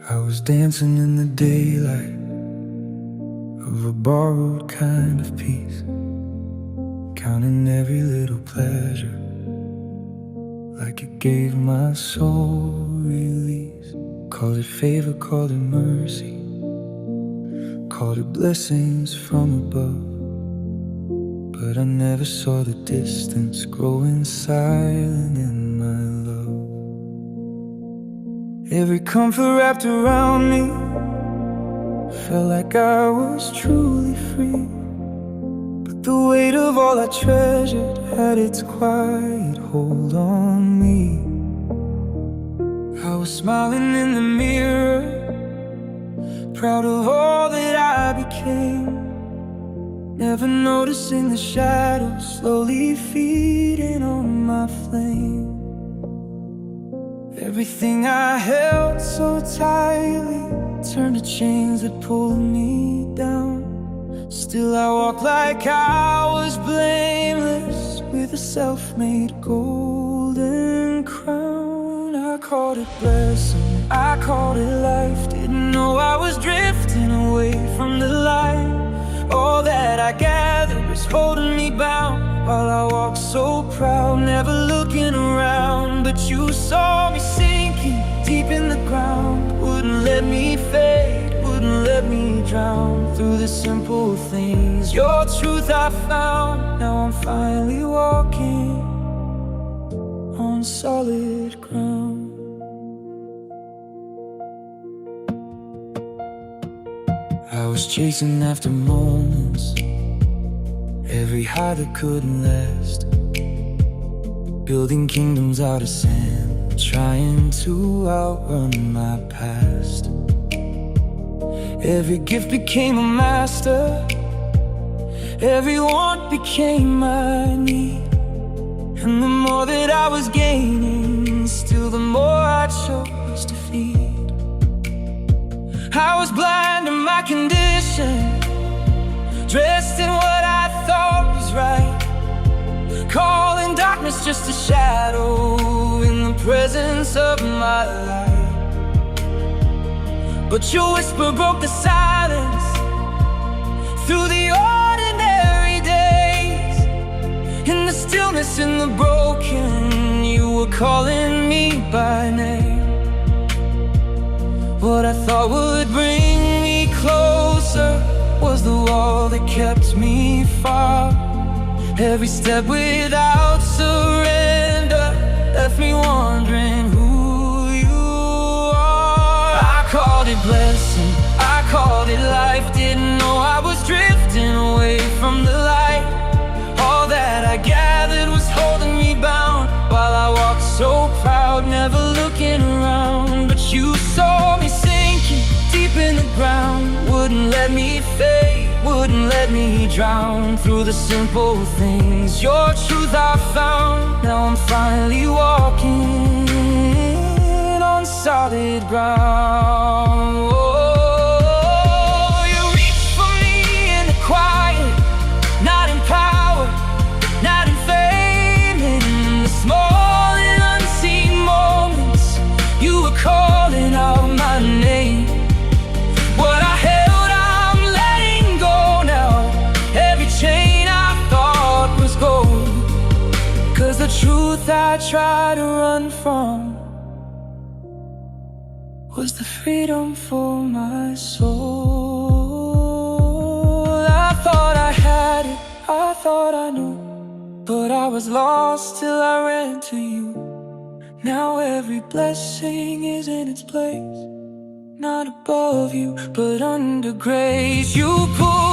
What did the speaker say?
I was dancing in the daylight of a borrowed kind of peace, counting every little pleasure like it gave my soul release. Call it favor, call it mercy, call it blessings from above, but I never saw the distance growing silent in my love. Every comfort wrapped around me felt like I was truly free, but the weight of all I treasured had its quiet hold on me. I was smiling in the mirror, proud of all that I became, never noticing the shadows slowly feeding on my flame. Everything I held so tightly turned to chains that pulled me down. Still I walk like I was blameless, with a self-made golden crown. I called it blessing, I called it life. Didn't know I was drifting away from the light. All that I gathered was holding me bound, while I walked so proud, never looking around. But you saw me sinking deep in the ground, wouldn't let me fade, wouldn't let me drown. Through the simple things, your truth I found. Now I'm finally walking on solid ground. I was chasing after moments, every high that couldn't last, building kingdoms out of sand, trying to outrun my past. Every gift became a master, every want became my need. And the more that I was gaining, still the more I chose to feed. I was blind to my condition, dressed in what I thought was right, calling darkness just a shadow in the presence of my light. But your whisper broke the silence through the ordinary days. In the stillness, in the broken, you were calling me by name. What I thought would bring me closer was the wall that kept me far. Every step without surrender left me wondering who you are. I called it blessing, I called it life. Didn't know I was drifting away from the light. All that I gathered was holding me bound, while I walked so proud, never looking around. But you saw me sinking deep in the ground, wouldn't let me fade, wouldn't let me drown. Through the simple things, your truth I found. Now I'm finally walking on solid ground. Oh, you reached for me in the quiet, not in power, not in fame. In the small and unseen moments, you were calling out my name. What I held, I'm letting go now. Every chain I thought was gold, 'cause the truth I tried to run from was the freedom for my soul. I thought I had it, I thought I knew, but I was lost till I ran to you. Now every blessing is in its place, not above you, but under grace. You pull